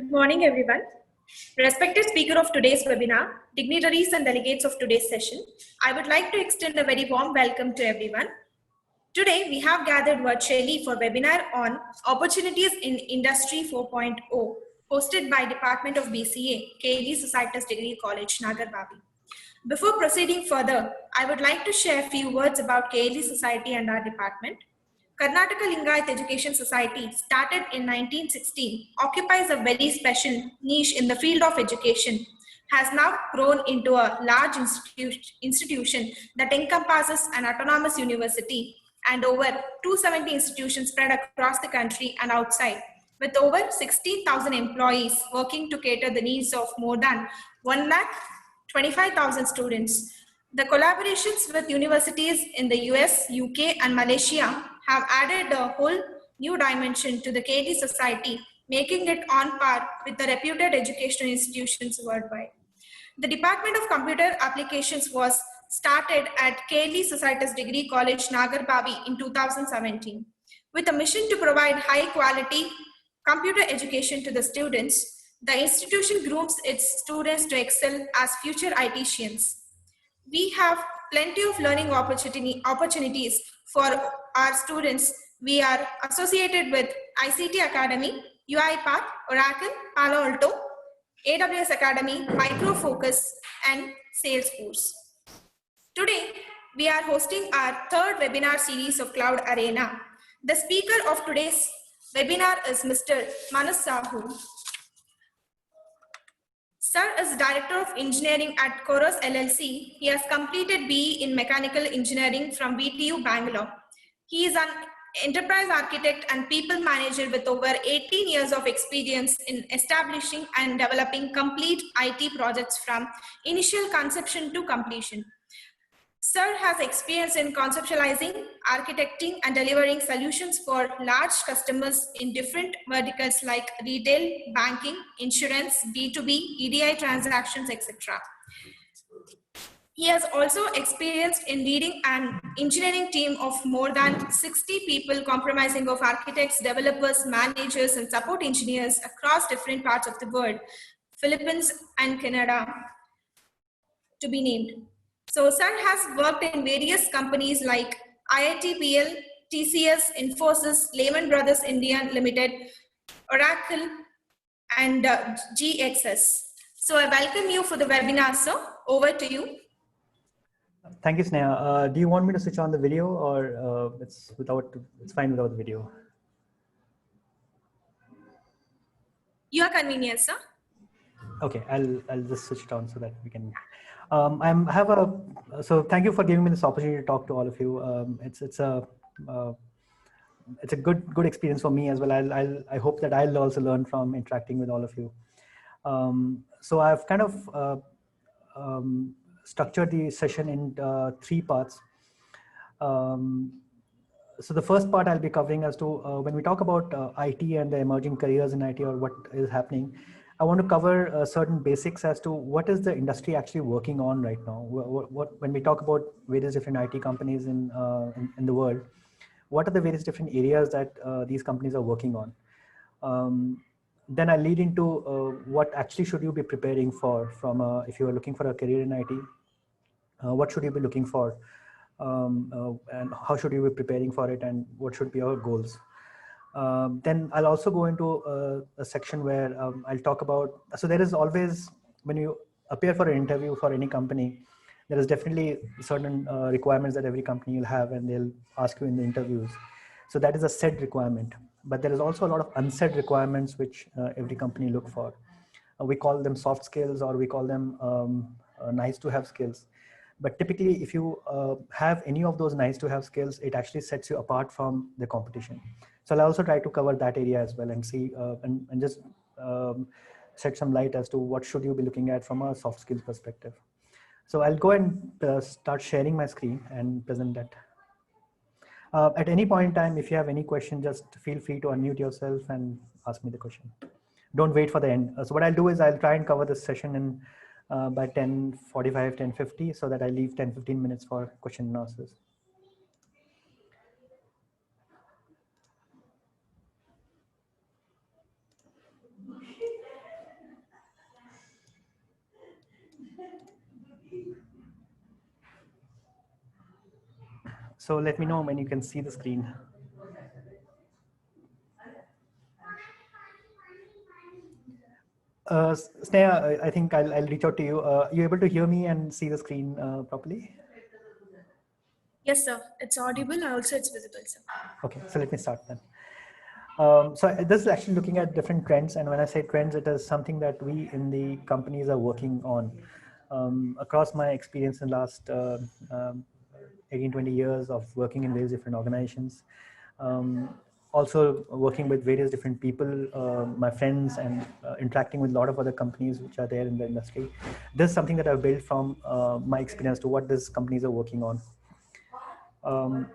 Good morning, everyone. Respected speaker of today's webinar, dignitaries and delegates of today's session, I would like to extend a very warm welcome to everyone. Today, we have gathered virtually for webinar on Opportunities in Industry 4.0, hosted by Department of BCA, KLE Societas Degree College, Nagarbavi. Before proceeding further, I would like to share a few words about KLE Society and our department. Karnataka Lingayat Education Society, started in 1916, occupies a very special niche in the field of education, has now grown into a large institution that encompasses an autonomous university and over 270 institutions spread across the country and outside, with over 16,000 employees working to cater the needs of more than 1,25,000 students. The collaborations with universities in the US, UK, and Malaysia have added a whole new dimension to the KLE Society, making it on par with the reputed educational institutions worldwide. The Department of Computer Applications was started at KLE Societas Degree College, Nagarbavi in 2017, with a mission to provide high-quality computer education to the students. The institution grooms its students to excel as future ITians. We have plenty of learning opportunities for our students. We are associated with ICT Academy, UiPath, Oracle, Palo Alto, AWS Academy, Micro Focus, and Salesforce. Today, we are hosting our third webinar series of Cloud Arena. The speaker of today's webinar is Mr. Manas Sahu. Sir is Director of Engineering at Coros LLC. He has completed BE in Mechanical Engineering from VTU Bangalore. He is an enterprise architect and people manager with over 18 years of experience in establishing and developing complete IT projects from initial conception to completion. Sir has experience in conceptualizing, architecting, and delivering solutions for large customers in different verticals like retail, banking, insurance, B2B, EDI transactions, etc. He has also experienced in leading an engineering team of more than 60 people comprising of architects, developers, managers, and support engineers across different parts of the world, Philippines and Canada, to be named. So Sir has worked in various companies like IITPL, TCS, Infosys, Lehman Brothers India Limited, Oracle, and GXS. So I welcome you for the webinar, sir. Over to you. Thank you, Sneha. Do you want me to switch on the video, or it's fine without the video? Your convenience, sir. Okay, I'll just switch it on so that we can. So thank you for giving me this opportunity to talk to all of you. It's a good experience for me as well. I hope that I'll also learn from interacting with all of you. So I've kind of structured the session in 3 parts. So the first part I'll be covering as to when we talk about IT and the emerging careers in IT or what is happening, I want to cover certain basics as to what is the industry actually working on right now. When we talk about various different IT companies in the world, what are the various different areas that these companies are working on? Then I lead into what actually should you be preparing for if you are looking for a career in IT, what should you be looking for, and how should you be preparing for it, and what should be your goals. Then I'll also go into a section where I'll talk about, so there is always, when you appear for an interview for any company, there is definitely certain requirements that every company will have, and they'll ask you in the interviews. So that is a set requirement, but there is also a lot of unsaid requirements which every company look for. We call them soft skills, or we call them nice to have skills. But typically, if you have any of those nice to have skills, it actually sets you apart from the competition. So I'll also try to cover that area as well and see and just shed some light as to what should you be looking at from a soft skills perspective. So I'll go and start sharing my screen and present that. At any point in time, if you have any question, just feel free to unmute yourself and ask me the question. Don't wait for the end. So what I'll do is I'll try and cover this session in by 10:45, 10:50, so that I leave 10-15 minutes for question and answers. So let me know when you can see the screen. Sneha, I think I'll reach out to you. You able to hear me and see the screen properly? Yes, sir. It's audible and also it's visible, sir. Okay, so let me start then. So this is actually looking at different trends, and when I say trends, it is something that we in the companies are working on. Across my experience in last 18, 20 years of working in various different organizations, also working with various different people, my friends, and interacting with a lot of other companies which are there in the industry. This is something that I've built from my experience to what these companies are working on.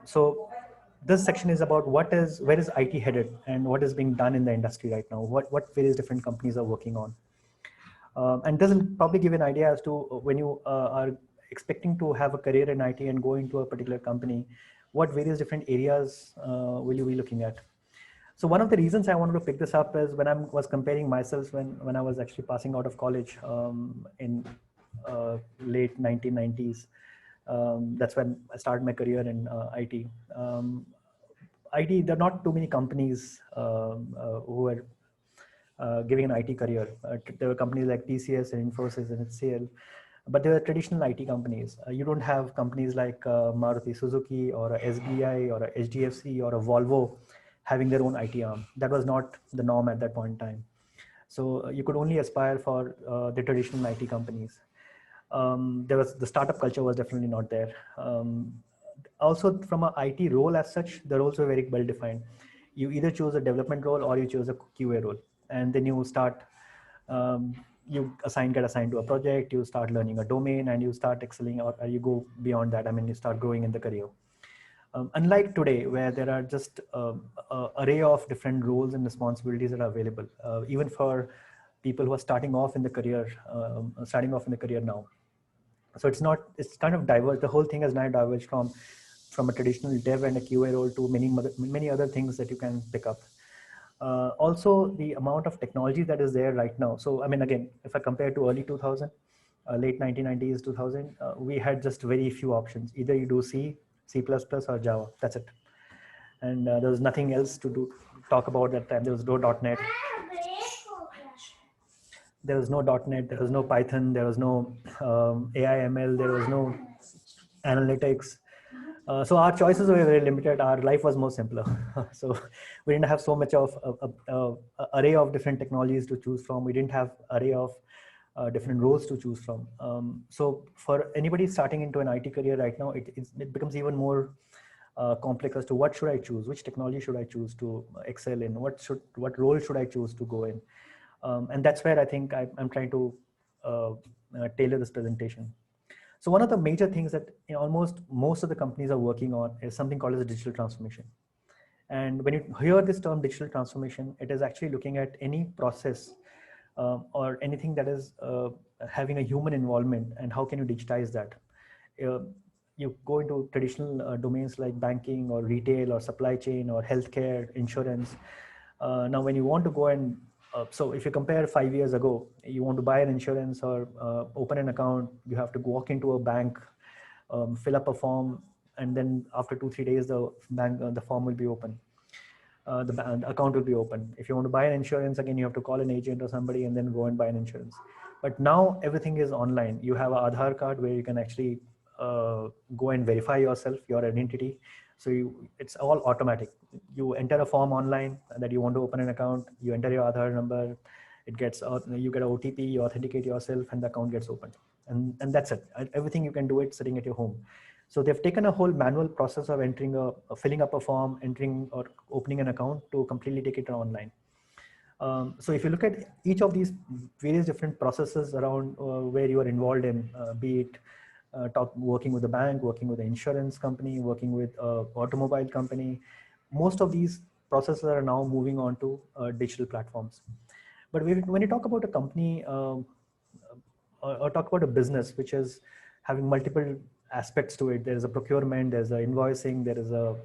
So this section is about where is IT headed and what is being done in the industry right now, what various different companies are working on. And this will probably give an idea as to when you are expecting to have a career in IT and go into a particular company, what various different areas will you be looking at. So one of the reasons I wanted to pick this up is when I was comparing myself when I was actually passing out of college in late 1990s. That's when I started my career in IT. IT, there are not too many companies who are giving an IT career. There were companies like TCS and Infosys and HCL, but they were traditional IT companies. You don't have companies like Maruti Suzuki or a SBI or a HDFC or a Volvo having their own IT arm. That was not the norm at that point in time. So you could only aspire for the traditional IT companies. There was the startup culture was definitely not there. Also, from an IT role as such, the roles were very well defined. You either choose a development role or you choose a QA role, and then you start. You get assigned to a project. You start learning a domain, and you start excelling, or you go beyond that. I mean, you start growing in the career. Unlike today, where there are just an array of different roles and responsibilities that are available, even for people who are starting off in the career now. So it's kind of diverse. The whole thing has now diverged from a traditional dev and a QA role to many other things that you can pick up. Also, the amount of technology that is there right now. So, I mean, again, if I compare to early 2000, late 1990s, 2000, we had just very few options. Either you do C, C++, or Java. That's it. And there was nothing else to talk about that time. There was no .NET. There was no .NET. There was no Python. There was no AI/ML. There was no analytics. So our choices were very limited. Our life was more simpler. So we didn't have so much of a array of different technologies to choose from. We didn't have array of different roles to choose from. So for anybody starting into an IT career right now, it becomes even more complex as to what should I choose, which technology should I choose to excel in, what role should I choose to go in. And that's where I think I'm trying to tailor this presentation. So one of the major things that almost most of the companies are working on is something called as a digital transformation. And when you hear this term digital transformation, it is actually looking at any process or anything that is having a human involvement, and how can you digitize that. You go into traditional domains like banking or retail or supply chain or healthcare, insurance. Now, when you want to go and so if you compare 5 years ago, you want to buy an insurance or open an account, you have to walk into a bank, fill up a form, and then after 2-3 days, the form will be open. The account will be open. If you want to buy an insurance, again, you have to call an agent or somebody and then go and buy an insurance. But now everything is online. You have an Aadhaar card where you can actually go and verify yourself, your identity. So it's all automatic. You enter a form online that you want to open an account, you enter your Aadhaar number, you get an OTP, you authenticate yourself, and the account gets opened. And that's it. Everything you can do it sitting at your home. So they've taken a whole manual process of filling up a form, entering or opening an account to completely take it online. So if you look at each of these various different processes around where you are involved in, be it working with a bank, working with an insurance company, working with an automobile company, most of these processes are now moving on to digital platforms. But when you talk about a company or talk about a business which is having multiple aspects to it, there is a procurement, there's a invoicing, there is a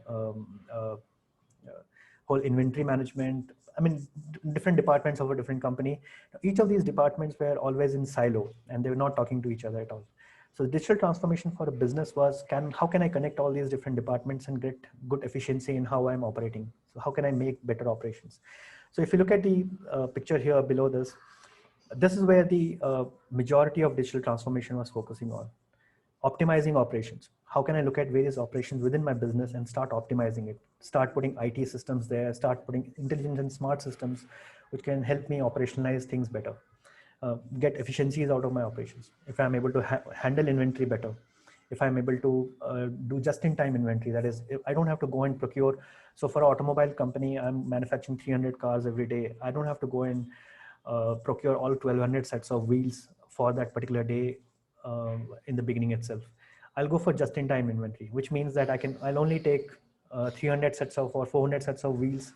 whole inventory management. I mean, different departments of a different company. Each of these departments were always in silo and they were not talking to each other at all. So the digital transformation for a business was, how can I connect all these different departments and get good efficiency in how I'm operating? So how can I make better operations? So if you look at the picture here below this, this is where the majority of digital transformation was focusing on. Optimizing operations. How can I look at various operations within my business and start optimizing it? Start putting IT systems there, start putting intelligent and smart systems, which can help me operationalize things better. Get efficiencies out of my operations. If I'm able to handle inventory better, if I'm able to do just-in-time inventory, that is, I don't have to go and procure. So for an automobile company, I'm manufacturing 300 cars every day. I don't have to go and procure all 1200 sets of wheels for that particular day in the beginning itself. I'll go for just-in-time inventory, which means that I'll only take 300 sets of or 400 sets of wheels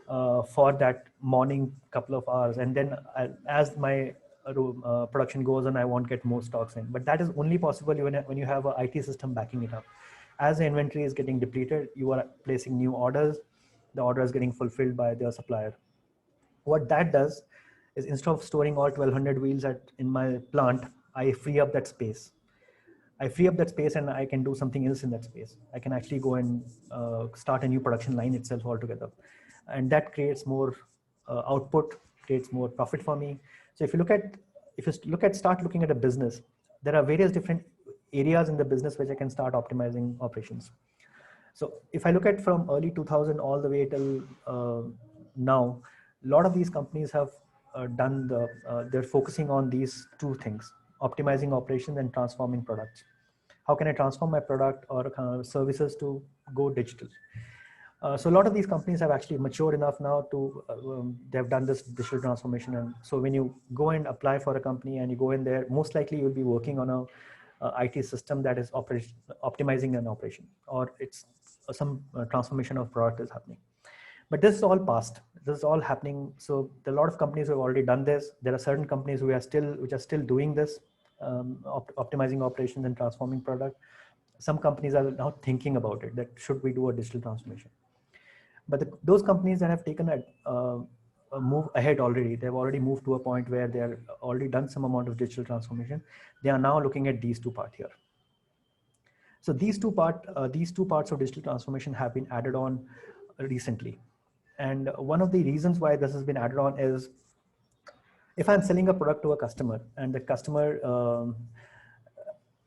for that morning couple of hours, and then as my production goes on, I won't get more stocks in. But that is only possible when you have an IT system backing it up. As the inventory is getting depleted, you are placing new orders. The order is getting fulfilled by the supplier. What that does is, instead of storing all 1200 wheels in my plant, I free up that space. I free up that space and I can do something else in that space. I can actually go and start a new production line itself altogether. And that creates more output, creates more profit for me. So if you start looking at a business, there are various different areas in the business which I can start optimizing operations. So if I look at from early 2000 all the way till now, a lot of these companies have they're focusing on these two things: optimizing operations and transforming products. How can I transform my product or services to go digital? So a lot of these companies have actually matured enough now to, they've done this digital transformation. And so when you go and apply for a company and you go in there, most likely you'll be working on a IT system that is optimizing an operation, or it's some transformation of product is happening. But this is all past. This is all happening. So there are a lot of companies who have already done this. There are certain companies which are still doing this, optimizing operations and transforming product. Some companies are now thinking about it, that should we do a digital transformation? But those companies that have taken a move ahead already, they've already moved to a point where they're already done some amount of digital transformation. They are now looking at these two parts here. So these two parts of digital transformation have been added on recently. And one of the reasons why this has been added on is, if I'm selling a product to a customer and the customer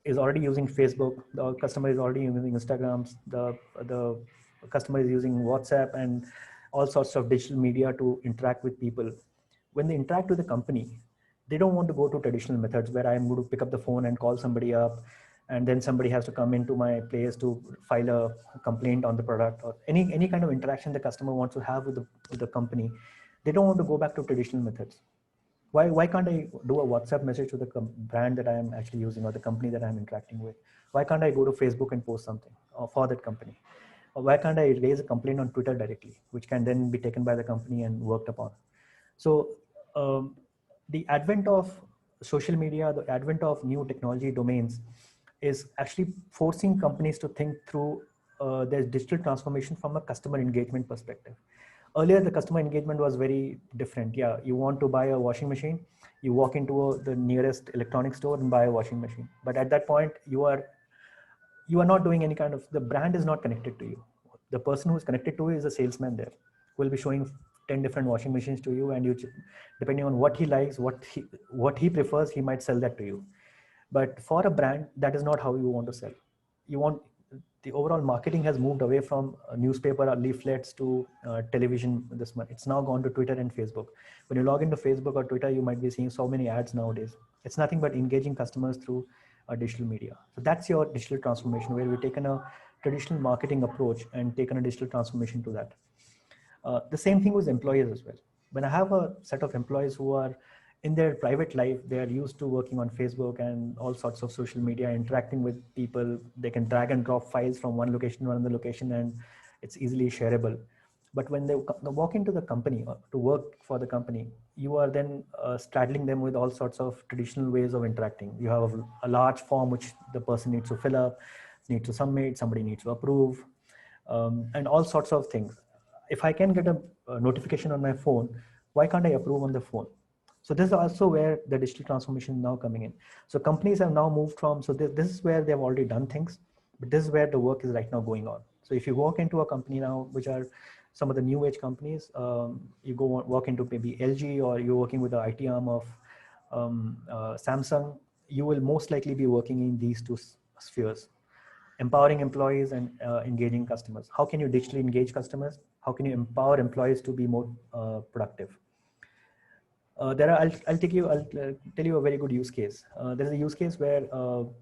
is already using Facebook, the customer is already using Instagrams, the customer is using WhatsApp and all sorts of digital media to interact with people. When they interact with the company, they don't want to go to traditional methods where I'm going to pick up the phone and call somebody up, and then somebody has to come into my place to file a complaint on the product, or any kind of interaction the customer wants to have with the company. They don't want to go back to traditional methods. Why can't I do a WhatsApp message to the brand that I am actually using or the company that I'm interacting with? Why can't I go to Facebook and post something for that company? Or why can't I raise a complaint on Twitter directly, which can then be taken by the company and worked upon? So the advent of social media, the advent of new technology domains is actually forcing companies to think through their digital transformation from a customer engagement perspective. Earlier, the customer engagement was very different. Yeah, you want to buy a washing machine, you walk into the nearest electronic store and buy a washing machine. But at that point, you are not doing any kind of, the brand is not connected to you. The person who is connected to you is a salesman there, who will be showing 10 different washing machines to you, and you, depending on what he likes, what he prefers, he might sell that to you. But for a brand, that is not how you want to sell. The overall marketing has moved away from newspaper or leaflets to television. It's now gone to Twitter and Facebook. When you log into Facebook or Twitter, you might be seeing so many ads nowadays. It's nothing but engaging customers through digital media. So that's your digital transformation, where we've taken a traditional marketing approach and taken a digital transformation to that. The same thing with employees as well. When I have a set of employees who are in their private life, they are used to working on Facebook and all sorts of social media, interacting with people. They can drag and drop files from one location to another location, and it's easily shareable. But when they walk into the company or to work for the company, you are then straddling them with all sorts of traditional ways of interacting. You have a large form which the person needs to fill up, needs to submit, somebody needs to approve, and all sorts of things. If I can get a notification on my phone, why can't I approve on the phone? So this is also where the digital transformation is now coming in. So companies have now moved from, so this is where they've already done things, but this is where the work is right now going on. So if you walk into a company now, which are some of the new age companies, you go walk into maybe LG, or you're working with the IT arm of Samsung, you will most likely be working in these two spheres: empowering employees and engaging customers. How can you digitally engage customers? How can you empower employees to be more productive? I'll tell you a very good use case. There's a use case where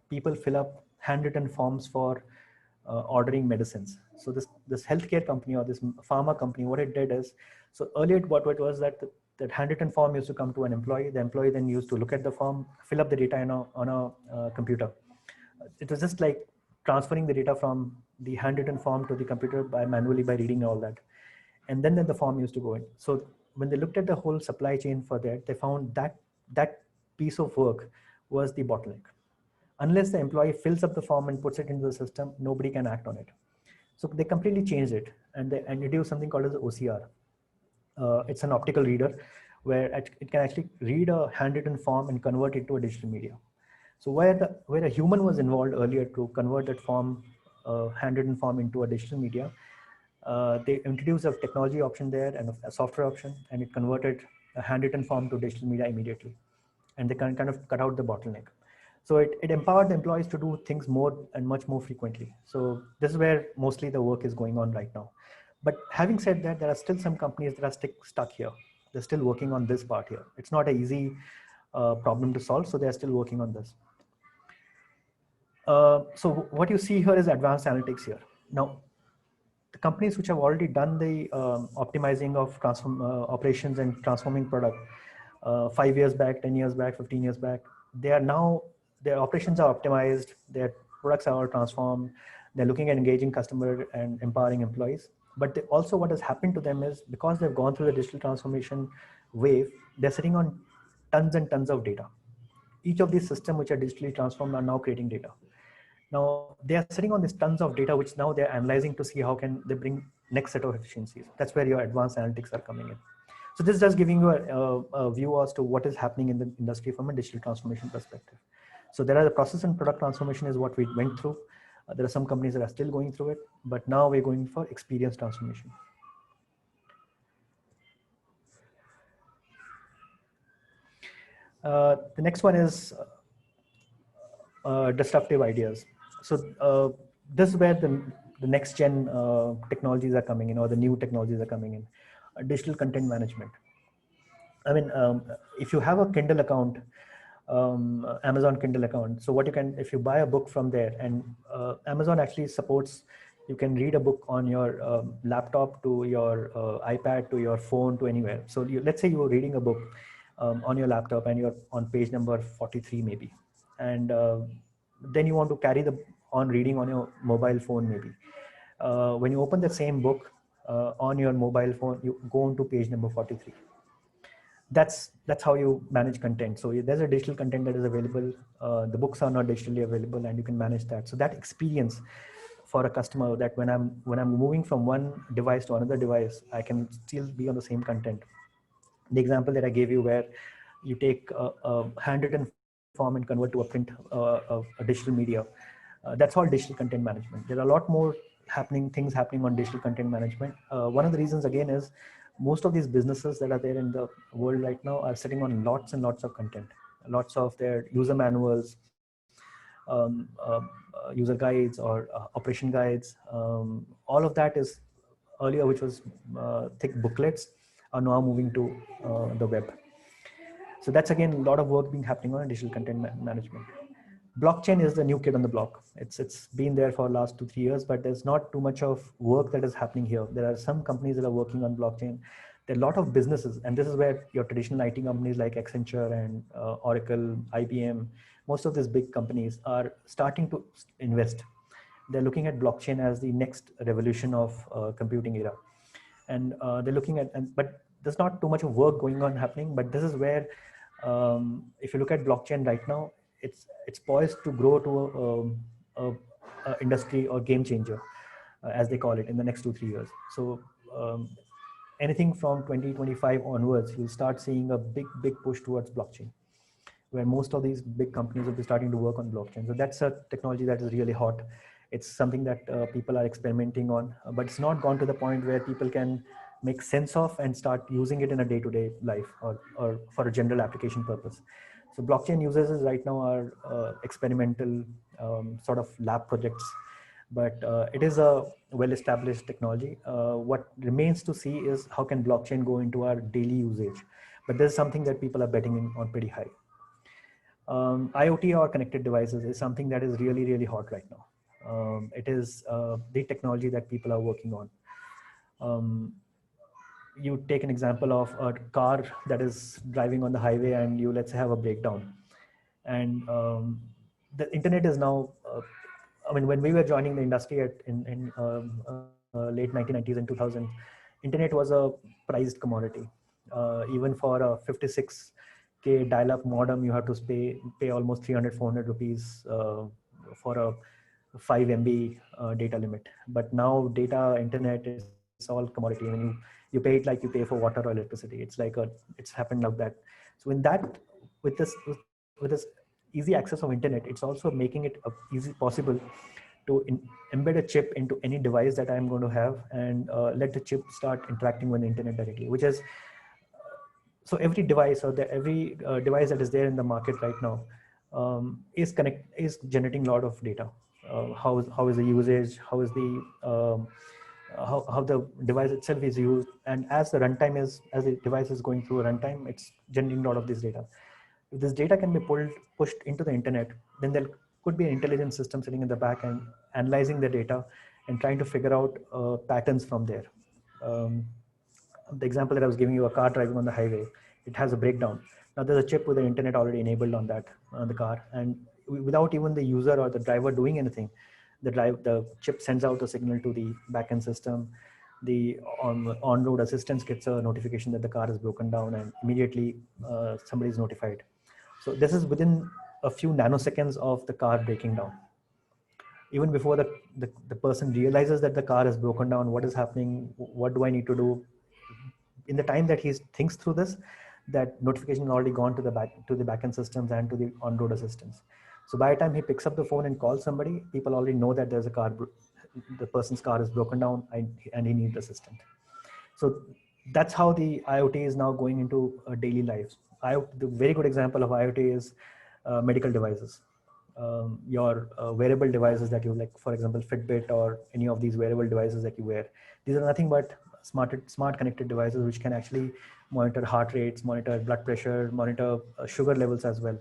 people fill up handwritten forms for ordering medicines. So this healthcare company or this pharma company, what it did is, so earlier what it was that handwritten form used to come to an employee. The employee then used to look at the form, fill up the data on a computer. It was just like transferring the data from the handwritten form to the computer manually by reading all that. And then the form used to go in. So when they looked at the whole supply chain for that, they found that piece of work was the bottleneck. Unless the employee fills up the form and puts it into the system, nobody can act on it. So they completely changed it, and they introduced something called as OCR. It's an optical reader where it can actually read a handwritten form and convert it to a digital media. So where a human was involved earlier to convert that form, handwritten form, into a digital media, they introduced a technology option there and a software option, and it converted a handwritten form to digital media immediately. And they kind of cut out the bottleneck. So it empowered the employees to do things more and much more frequently. So this is where mostly the work is going on right now. But having said that, there are still some companies that are stuck here. They're still working on this part here. It's not an easy problem to solve, so they're still working on this. So what you see here is advanced analytics here. Now, the companies which have already done the optimizing of operations and transforming product 5 years back, 10 years back, 15 years back, they are now, their operations are optimized, their products are all transformed, they're looking at engaging customer and empowering employees. But also what has happened to them is, because they've gone through the digital transformation wave, they're sitting on tons and tons of data. Each of these systems which are digitally transformed are now creating data. Now they are sitting on these tons of data, which now they're analyzing to see how can they bring next set of efficiencies. That's where your advanced analytics are coming in. So this is just giving you a view as to what is happening in the industry from a digital transformation perspective. So there are the process and product transformation is what we went through. There are some companies that are still going through it, but now we're going for experience transformation. The next one is disruptive ideas. So this is where the next gen technologies are coming in, or the new technologies are coming in. Digital content management. I mean, if you have a Kindle account, Amazon Kindle account, so what you can, if you buy a book from there, and Amazon actually supports, you can read a book on your laptop to your iPad to your phone to anywhere. So let's say you were reading a book on your laptop and you're on page number 43 maybe, and then you want to carry on reading on your mobile phone maybe. When you open the same book on your mobile phone, you go on to page number 43. That's how you manage content. So there's a digital content that is available. The books are not digitally available, and you can manage that. So that experience for a customer, that when I'm moving from one device to another device, I can still be on the same content. The example that I gave you, where you take a handwritten form and convert to a print, a digital media, that's all digital content management. There are a lot more things happening on digital content management. One of the reasons again is, most of these businesses that are there in the world right now are sitting on lots and lots of content, lots of their user manuals, user guides, or operation guides. All of that is earlier, which was thick booklets, are now moving to the web. So that's again a lot of work being happening on digital content management. Blockchain is the new kid on the block. It's been there for the last 2-3 years, but there's not too much of work that is happening here. There are some companies that are working on blockchain. There are a lot of businesses, and this is where your traditional IT companies like Accenture and Oracle, IBM, most of these big companies are starting to invest. They're looking at blockchain as the next revolution of computing era. And they're looking at, but there's not too much of work going on happening, but this is where, if you look at blockchain right now, it's poised to grow to a industry or game changer, as they call it, in the next 2-3 years. So anything from 2025 onwards, you'll start seeing a big push towards blockchain, where most of these big companies will be starting to work on blockchain. So that's a technology that is really hot. It's something that people are experimenting on, but it's not gone to the point where people can make sense of and start using it in a day-to-day life, or for a general application purpose. So blockchain users right now are experimental sort of lab projects, but it is a well-established technology. What remains to see is how can blockchain go into our daily usage, but this is something that people are betting on pretty high. IoT or connected devices is something that is really hot right now. It is the technology that people are working on. You take an example of a car that is driving on the highway, and you, let's say, have a breakdown, and the internet is now I mean, when we were joining the industry in late 1990s and 2000, internet was a prized commodity. Even for a 56K dial-up modem, you have to pay almost 300-400 rupees for a 5 MB data limit. But now data, internet is all commodity. When you pay it like you pay for water or electricity. It's happened like that. So in that, with this easy access of internet, it's also making it easy possible to embed a chip into any device that I'm going to have, and let the chip start interacting with the internet directly, which is so every device, or every device that is there in the market right now is generating a lot of data. How is the usage, how the device itself is used, and as the device is going through a runtime, it's generating a lot of this data. If this data can be pushed into the internet, then there could be an intelligent system sitting in the back and analyzing the data and trying to figure out patterns from there. Um, the example that I was giving you, a car driving on the highway, it has a breakdown. Now there's a chip with the internet already enabled on that on the car, and without even the user or the driver doing anything, the chip sends out a signal to the backend system. The on-road assistance gets a notification that the car is broken down, and immediately somebody is notified. So this is within a few nanoseconds of the car breaking down. Even before the person realizes that the car is broken down, what is happening, what do I need to do? In the time that he thinks through this, that notification has already gone to the backend systems and to the on-road assistance. So by the time he picks up the phone and calls somebody, people already know that there's a car, the person's car is broken down, and he needs assistance. So that's how the IoT is now going into daily lives. The very good example of IoT is medical devices. Your wearable devices that you like, for example, Fitbit or any of these wearable devices that you wear. These are nothing but smart connected devices which can actually monitor heart rates, monitor blood pressure, monitor sugar levels as well,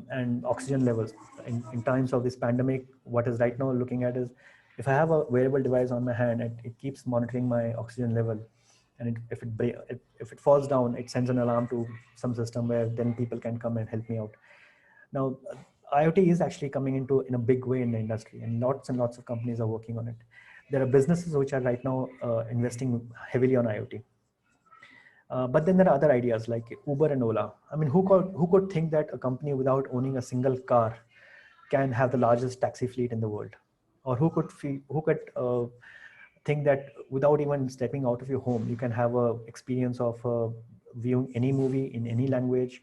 and oxygen levels. In times of this pandemic, what is right now looking at is, if I have a wearable device on my hand and it keeps monitoring my oxygen level, and if it falls down, it sends an alarm to some system where then people can come and help me out. Now, IoT is actually coming into in a big way in the industry, and lots of companies are working on it. There are businesses which are right now investing heavily on IoT. But then there are other ideas like Uber and Ola. I mean, who could think that a company without owning a single car can have the largest taxi fleet in the world? Or who could think that without even stepping out of your home, you can have a experience of viewing any movie in any language?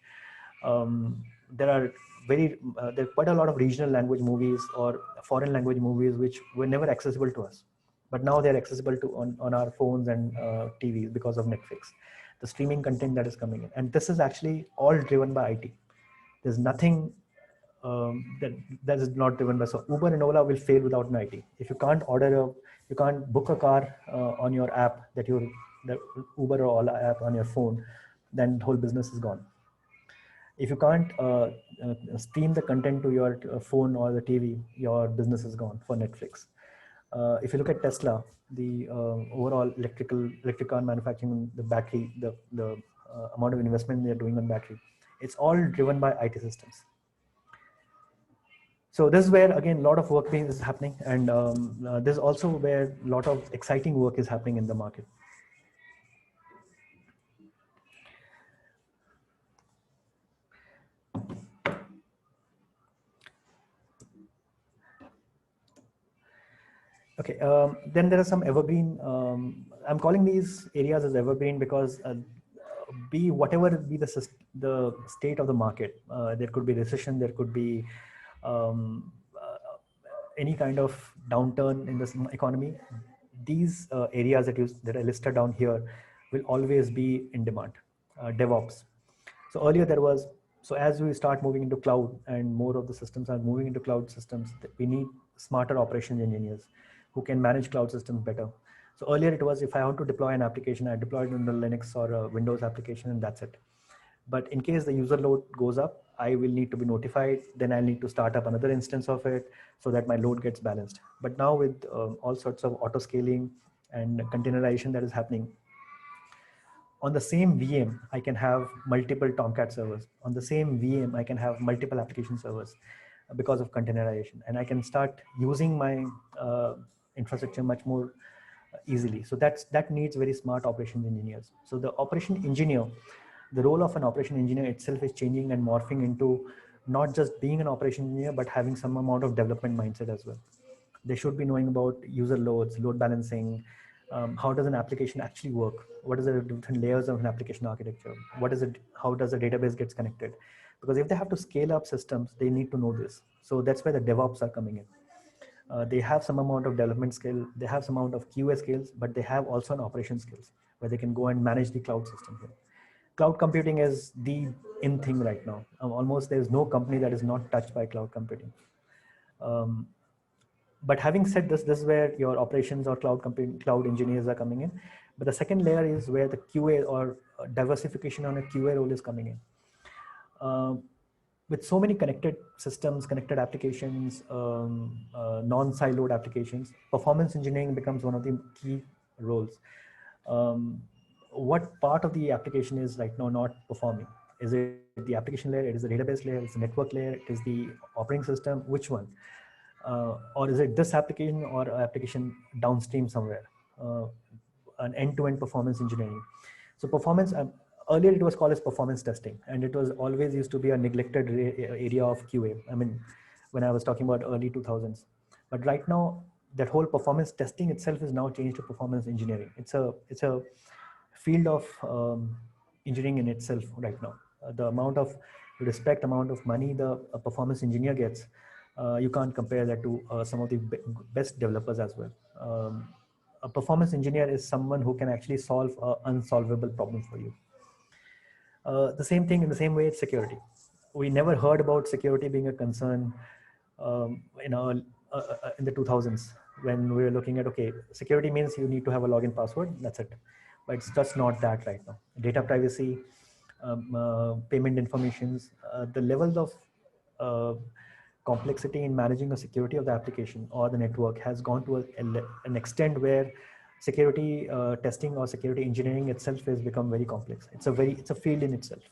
There are quite a lot of regional language movies or foreign language movies which were never accessible to us, but now they're accessible on our phones and TVs because of Netflix, the streaming content that is coming in. And this is actually all driven by IT. There's nothing that is not driven by. So Uber and Ola will fail without an IT. If you can't book a car on your app, the Uber or Ola app on your phone, then the whole business is gone. If you can't stream the content to your phone or the TV, your business is gone for Netflix. If you look at Tesla, the overall electric car manufacturing, the battery, the amount of investment they're doing on battery, it's all driven by IT systems. So this is where, again, a lot of work is happening, and this is also where a lot of exciting work is happening in the market. Okay, then there are some evergreen. I'm calling these areas as evergreen because be whatever be the state of the market. There could be recession. There could be any kind of downturn in the economy. These areas that I listed down here will always be in demand. DevOps. So earlier there was, so as we start moving into cloud and more of the systems are moving into cloud systems, we need smarter operations engineers who can manage cloud systems better. So earlier it was, if I want to deploy an application, I deploy it in the Linux or a Windows application and that's it. But in case the user load goes up, I will need to be notified. Then I'll need to start up another instance of it so that my load gets balanced. But now with all sorts of auto scaling and containerization that is happening, on the same VM, I can have multiple Tomcat servers. On the same VM, I can have multiple application servers because of containerization. And I can start using my infrastructure much more easily. So that needs very smart operations engineers. So the operation engineer, the role of an operation engineer itself is changing and morphing into not just being an operation engineer, but having some amount of development mindset as well. They should be knowing about user loads, load balancing, how does an application actually work? What is the different layers of an application architecture? What is it? How does the database gets connected? Because if they have to scale up systems, they need to know this. So that's where the DevOps are coming in. They have some amount of development skill, they have some amount of QA skills, but they have also an operation skills where they can go and manage the cloud system here. Cloud computing is the in thing right now. Almost there's no company that is not touched by cloud computing. But having said this, this is where your operations or cloud computing, cloud engineers are coming in. But the second layer is where the QA or diversification on a QA role is coming in. With so many connected systems, connected applications, non-siloed applications, performance engineering becomes one of the key roles. What part of the application is right now not performing? Is it the application layer? It is the database layer? It's the network layer? It is the operating system? Which one? Or is it this application or application downstream somewhere? An end-to-end performance engineering. So performance, earlier it was called as performance testing, and it was always used to be a neglected area of QA. I mean, when I was talking about early 2000s, but right now that whole performance testing itself is now changed to performance engineering. It's a field of engineering in itself right now. The amount of respect, amount of money the performance engineer gets, you can't compare that to some of the best developers as well. A performance engineer is someone who can actually solve an unsolvable problem for you. The same thing in the same way it's security. We never heard about security being a concern in the 2000s when we were looking at, okay, security means you need to have a login password, that's it. But it's just not that right now. Data privacy, payment informations, the levels of complexity in managing the security of the application or the network has gone to an extent where security testing or security engineering itself has become very complex. It's a field in itself,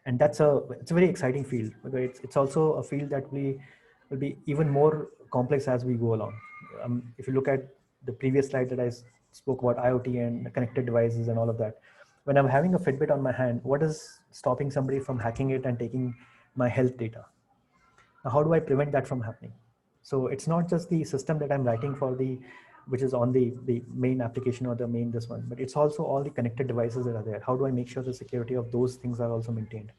and it's a very exciting field. It's also a field that will be even more complex as we go along. If you look at the previous slide that I spoke about IoT and connected devices and all of that, when I'm having a Fitbit on my hand, what is stopping somebody from hacking it and taking my health data? Now, how do I prevent that from happening? So it's not just the system that I'm writing for which is on the main application or the main this one, but it's also all the connected devices that are there. How do I make sure the security of those things are also maintained?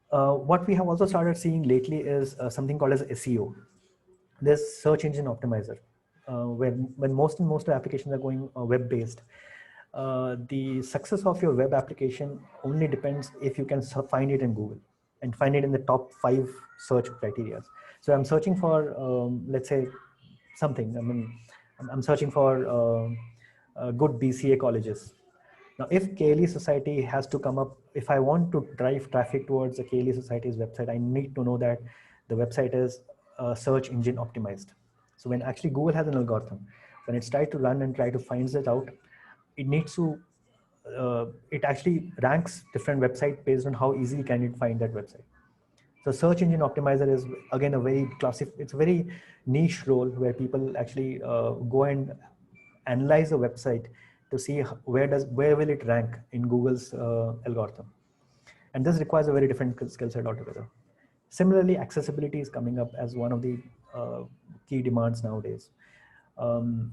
What we have also started seeing lately is something called as SEO. There's search engine optimizer. When most applications are going web-based, the success of your web application only depends if you can find it in Google and find it in the top 5 search criteria. So I'm searching for, let's say, something. I mean, I'm searching for good BCA colleges. Now, if KLE Society has to come up, if I want to drive traffic towards the KLE Society's website, I need to know that the website is search engine optimized. So when actually Google has an algorithm, when it's tried to run and try to find it out, it needs to, it actually ranks different websites based on how easily can it find that website. So search engine optimizer is again a very it's a very niche role where people actually go and analyze a website to see where will it rank in Google's algorithm. And this requires a very different skill set altogether. Similarly, accessibility is coming up as one of the key demands nowadays. Um,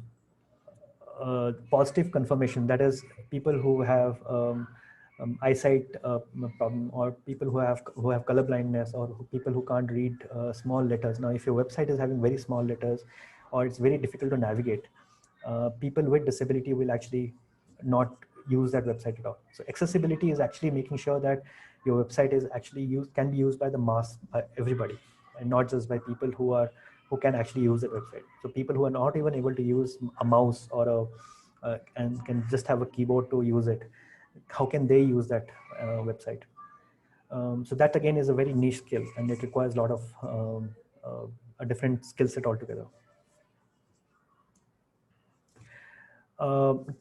Positive confirmation, that is people who have eyesight problem, or people who have color blindness, or people who can't read small letters. Now if your website is having very small letters or it's very difficult to navigate, people with disability will actually not use that website at all. So accessibility is actually making sure that your website is actually can be used by the mass, by everybody, and not just by people who can actually use that website. So people who are not even able to use a mouse or and can just have a keyboard to use it, how can they use that website? So that again is a very niche skill, and it requires a lot of a different skill set altogether.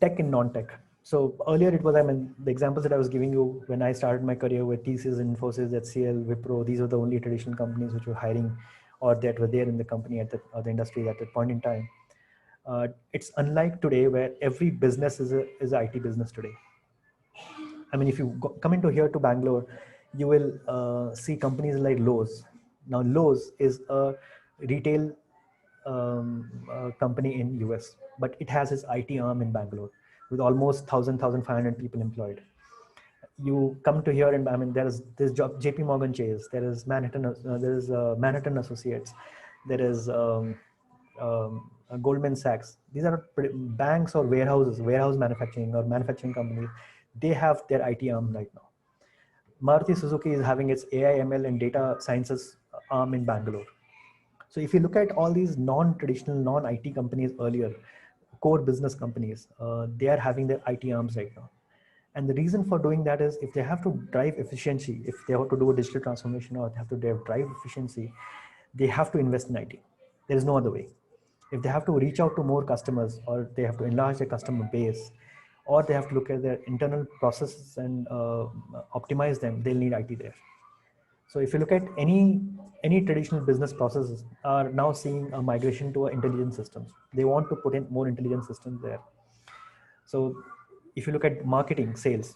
Tech and non-tech. So earlier it was, I mean, the examples that I was giving you when I started my career with TCS, Infosys, HCL, Wipro, these were the only traditional companies which were hiring or that were there in the company at the industry at that point in time. It's unlike today where every business is a IT business today. I mean, if you come into here to Bangalore, you will see companies like Lowe's. Now, Lowe's is a retail company in US, but it has its IT arm in Bangalore with almost 1,500 people employed. You come to here, and I mean, there is this job, JP Morgan Chase, there is Manhattan Associates, there is Goldman Sachs. These are banks or warehouse manufacturing or manufacturing companies. They have their IT arm right now. Maruti Suzuki is having its AI, ML, and data sciences arm in Bangalore. So if you look at all these non-traditional, non-IT companies earlier, core business companies, they are having their IT arms right now. And the reason for doing that is if they have to drive efficiency, if they have to do a digital transformation or they have to drive efficiency, they have to invest in IT. There is no other way. If they have to reach out to more customers, or they have to enlarge their customer base, or they have to look at their internal processes and optimize them, they'll need IT there. So if you look at any traditional business processes are now seeing a migration to intelligent systems. They want to put in more intelligent systems there. So if you look at marketing, sales,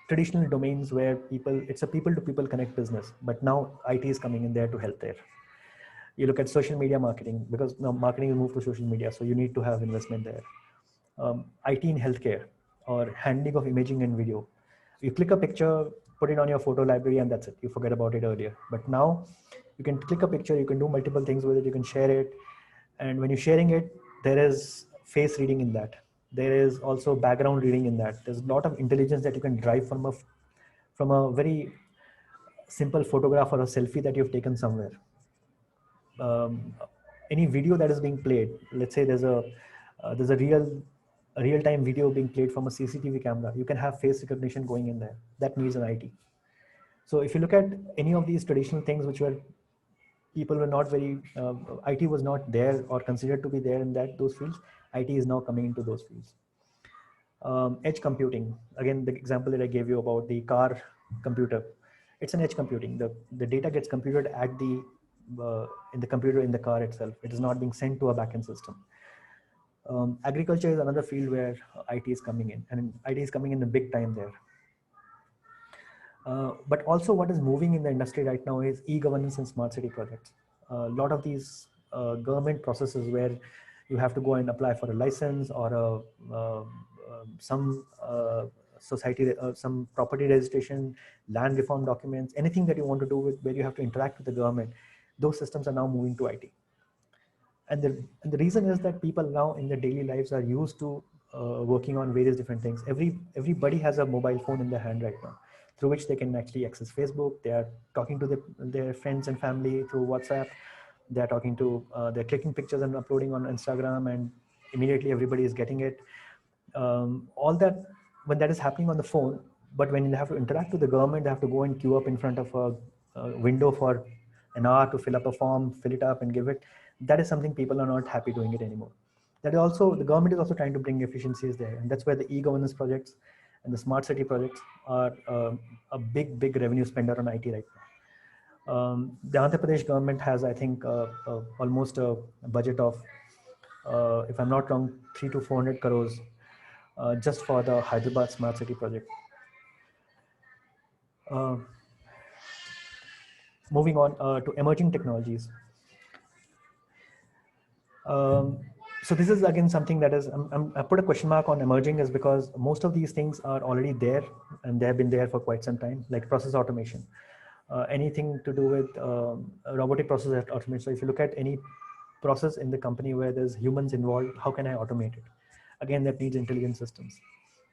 traditional domains where it's a people to people connect business, but now IT is coming in there to help there. You look at social media marketing, because now marketing is moved to social media, so you need to have investment there. IT in healthcare, or handling of imaging and video. You click a picture, put it on your photo library, and that's it. You forget about it earlier. But now you can click a picture, you can do multiple things with it, you can share it. And when you're sharing it, there is face reading in that. There is also background reading in that. There's a lot of intelligence that you can drive from a very simple photograph or a selfie that you've taken somewhere. Any video that is being played, let's say there's a real-time video being played from a CCTV camera, you can have face recognition going in there. That needs an IT. So if you look at any of these traditional things which were people were not very IT was not there or considered to be there in those fields, IT is now coming into those fields. Edge computing, again, the example that I gave you about the car computer, it's an edge computing. The data gets computed at in the computer in the car itself. It is not being sent to a backend system. Agriculture is another field where IT is coming in, and IT is coming in a big time there. But also what is moving in the industry right now is e-governance and smart city projects. A lot of these government processes where you have to go and apply for a license or some society, some property registration, land reform documents, anything that you want to do with where you have to interact with the government, those systems are now moving to IT. And the reason is that people now in their daily lives are used to working on various different things. Everybody has a mobile phone in their hand right now, through which they can actually access Facebook. They are talking to their friends and family through WhatsApp. They're talking to, they're clicking pictures and uploading on Instagram, and immediately everybody is getting it. All that, when that is happening on the phone, but when they have to interact with the government, they have to go and queue up in front of a window for an hour to fill up a form, fill it up and give it. That is something people are not happy doing it anymore. That is also, the government is also trying to bring efficiencies there. And that's where the e-governance projects and the smart city projects are a big revenue spender on IT right now. The Andhra Pradesh government has, I think, almost a budget of, if I'm not wrong, 300 to 400 crores just for the Hyderabad Smart City project. Moving on to emerging technologies. So this is again something that is, I put a question mark on emerging is because most of these things are already there and they have been there for quite some time, like process automation, anything to do with robotic process automation. So if you look at any process in the company where there's humans involved, how can I automate it? Again, that needs intelligent systems.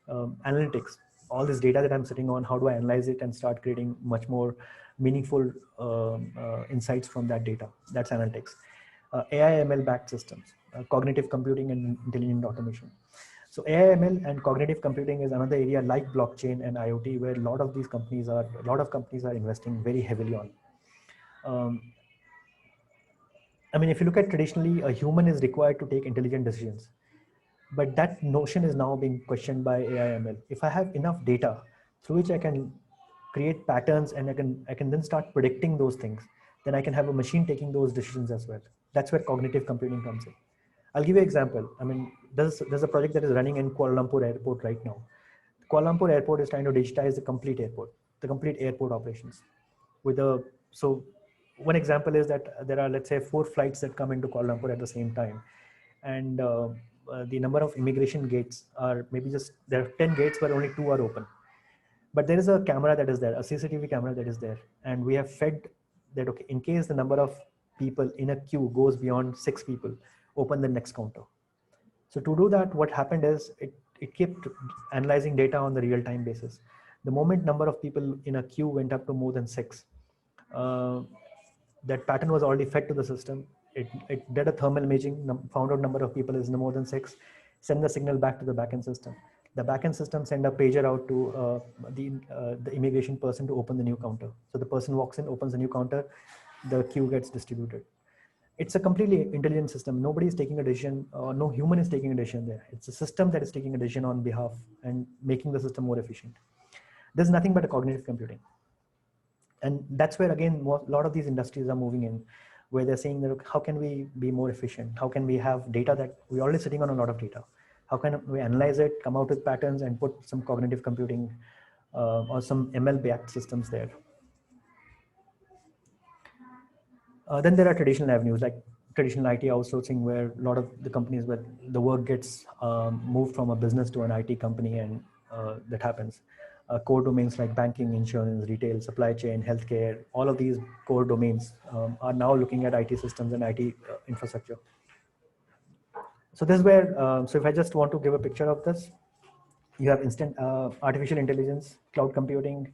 Analytics, all this data that I'm sitting on, how do I analyze it and start creating much more meaningful insights from that data? That's analytics. AI ML backed systems, cognitive computing and intelligent automation. So AI ML and cognitive computing is another area like blockchain and IoT where a lot of companies are investing very heavily on. I mean, if you look at traditionally, a human is required to take intelligent decisions, but that notion is now being questioned by AI ML. If I have enough data through which I can create patterns and I can then start predicting those things, then I can have a machine taking those decisions as well. That's where cognitive computing comes in. I'll give you an example. I mean, there's a project that is running in Kuala Lumpur Airport right now. Kuala Lumpur Airport is trying to digitize the complete airport operations. So one example is that there are, let's say, 4 flights that come into Kuala Lumpur at the same time, and the number of immigration gates are maybe just there are 10 gates where only 2 are open, but there is a camera that is there, a CCTV camera that is there, and we have fed that, okay, in case the number of people in a queue goes beyond 6 people, open the next counter. So to do that, what happened is it kept analyzing data on the real time basis. The moment number of people in a queue went up to more than 6, that pattern was already fed to the system. It did a thermal imaging, found out number of people is no more than 6, send the signal back to the backend system. The backend system send a pager out to the immigration person to open the new counter. So the person walks in, opens the new counter, the queue gets distributed. It's a completely intelligent system. Nobody is taking a decision, no human is taking a decision there. It's a system that is taking a decision on behalf and making the system more efficient. There's nothing but a cognitive computing. And that's where, again, a lot of these industries are moving in, where they're saying that, how can we be more efficient? How can we have data that we're already sitting on a lot of data? How can we analyze it, come out with patterns and put some cognitive computing or some ML-backed systems there? Then there are traditional avenues like traditional IT outsourcing, where a lot of the companies where the work gets moved from a business to an IT company, and that happens. Core domains like banking, insurance, retail, supply chain, healthcare, all of these core domains are now looking at IT systems and IT infrastructure. So this is where, so if I just want to give a picture of this, you have instant artificial intelligence, cloud computing,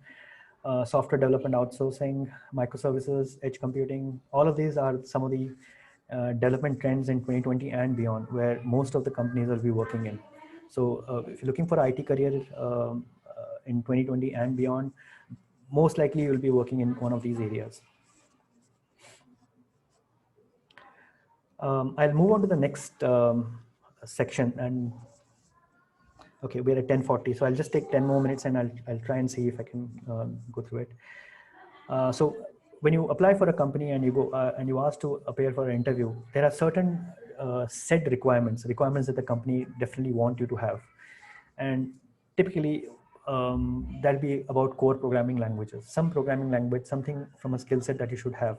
software development outsourcing, microservices, edge computing. All of these are some of the development trends in 2020 and beyond, where most of the companies will be working in. So if you're looking for an IT career in 2020 and beyond, most likely you'll be working in one of these areas. I'll move on to the next section, and okay, we're at 10:40, so I'll just take 10 more minutes and I'll try and see if I can go through it. So when you apply for a company and you go and you ask to appear for an interview, there are certain set requirements that the company definitely want you to have. And typically that'll be about core programming languages, some programming language, something from a skill set that you should have.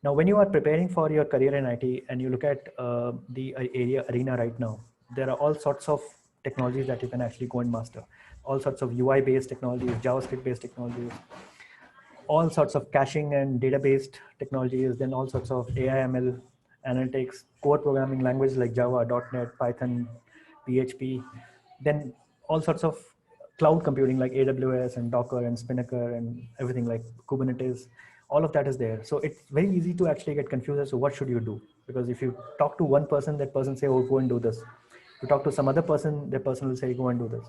Now, when you are preparing for your career in IT and you look at the arena right now, there are all sorts of technologies that you can actually go and master. All sorts of UI-based technologies, JavaScript-based technologies, all sorts of caching and data-based technologies, then all sorts of AI, ML, analytics, core programming languages like Java, .NET, Python, PHP, then all sorts of cloud computing like AWS and Docker and Spinnaker and everything like Kubernetes. All of that is there. So it's very easy to actually get confused as to what should you do. Because if you talk to one person, that person say, oh, go and do this. If you talk to some other person, that person will say, go and do this.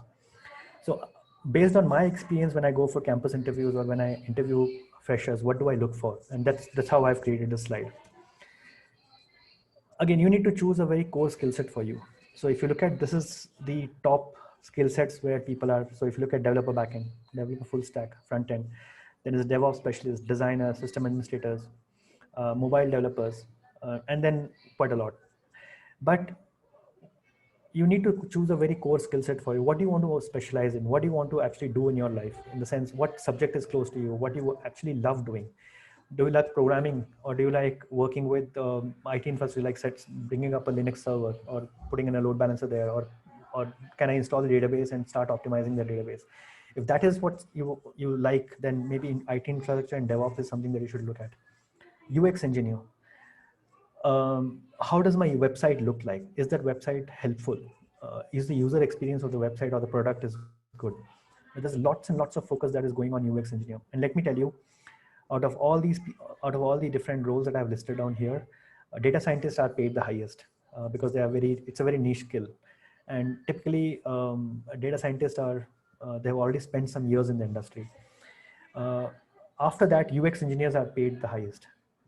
So based on my experience, when I go for campus interviews or when I interview freshers, what do I look for? And that's how I've created this slide. Again, you need to choose a very core skill set for you. So if you look at, this is the top skill sets where people are. So if you look at developer backend, developer full stack, front end, then there's DevOps specialists, designers, system administrators, mobile developers, and then quite a lot. But you need to choose a very core skill set for you. What do you want to specialize in? What do you want to actually do in your life? In the sense, what subject is close to you? What you actually love doing? Do you like programming, or do you like working with IT infrastructure, like sets, bringing up a Linux server or putting in a load balancer there, or can I install the database and start optimizing the database? If that is what you like, then maybe in IT infrastructure and DevOps is something that you should look at. UX engineer. How does my website look like? Is that website helpful? Is the user experience of the website or the product is good? There's lots and lots of focus that is going on UX engineer. And let me tell you, out of all the different roles that I've listed down here, data scientists are paid the highest because it's a very niche skill. And typically data scientists they've already spent some years in the industry. After that, UX engineers are paid the highest.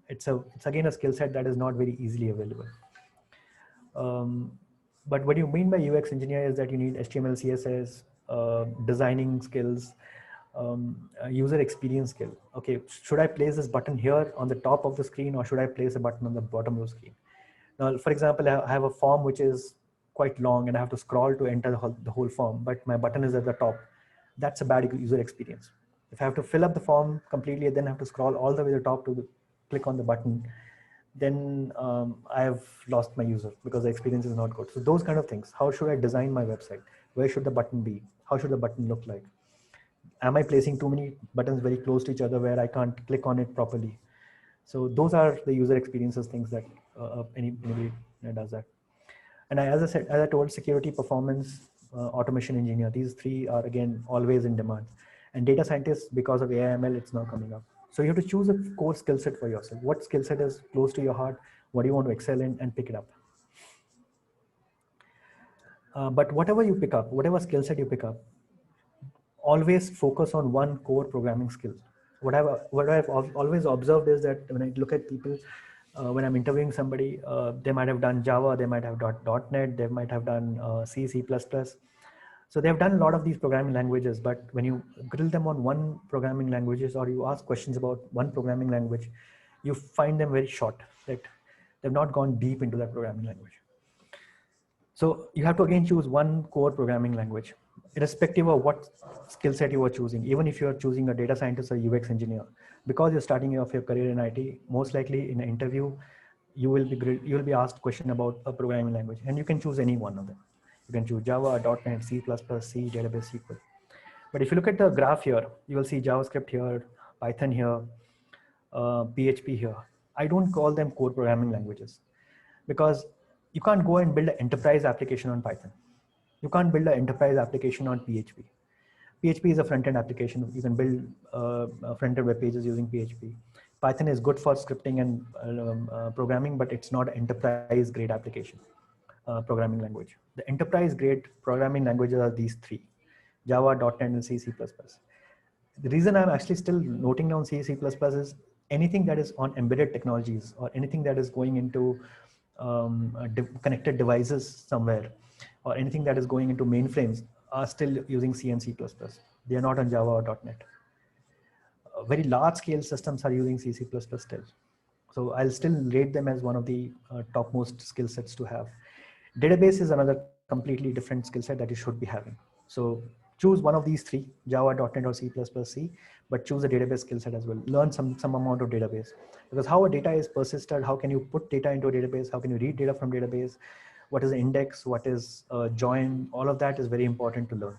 It's again a skill set that is not very easily available. But what you mean by UX engineer is that you need HTML, CSS, designing skills, user experience skill. Okay, should I place this button here on the top of the screen, or should I place a button on the bottom of the screen? Now, for example, I have a form which is quite long and I have to scroll to enter the whole form, but my button is at the top. That's a bad user experience. If I have to fill up the form completely, then I have to scroll all the way to the top to click on the button, then I have lost my user because the experience is not good. So those kind of things. How should I design my website? Where should the button be? How should the button look like? Am I placing too many buttons very close to each other where I can't click on it properly? So those are the user experiences things that anybody does that. And as I told, security, performance, automation engineer, these three are again always in demand. And data scientists, because of AI/ML, it's now coming up. So you have to choose a core skill set for yourself. What skill set is close to your heart? What do you want to excel in, and pick it up? But whatever you pick up, whatever skill set you pick up, always focus on one core programming skill. What I've always observed is that when I look at people, when I'm interviewing somebody, they might have done Java, they might have .NET, they might have done C, C++. So they've done a lot of these programming languages, but when you grill them on one programming languages, or you ask questions about one programming language, you find them very short, that they've not gone deep into that programming language. So you have to again choose one core programming language, irrespective of what skill set you are choosing. Even if you are choosing a data scientist or UX engineer, because you're starting off your career in IT, most likely in an interview, you will be asked question about a programming language, and you can choose any one of them. You can choose Java, .NET, C++, C, database, SQL. But if you look at the graph here, you will see JavaScript here, Python here, PHP here. I don't call them core programming languages, because you can't go and build an enterprise application on Python. You can't build an enterprise application on PHP. PHP is a front-end application. You can build front-end web pages using PHP. Python is good for scripting and programming, but it's not an enterprise-grade application programming language. The enterprise-grade programming languages are these three: Java, .NET, and C, C++. The reason I'm actually still noting down C, C++ is anything that is on embedded technologies, or anything that is going into connected devices somewhere, or anything that is going into mainframes, are still using C and C++. They are not on Java or .NET. Very large scale systems are using C, C++ still. So I'll still rate them as one of the topmost skill sets to have. Database is another completely different skill set that you should be having. So choose one of these three: Java, .NET, or C++, C, but choose a database skill set as well. Learn some amount of database, because how a data is persisted, how can you put data into a database, how can you read data from database, what is the index, what is join, all of that is very important to learn.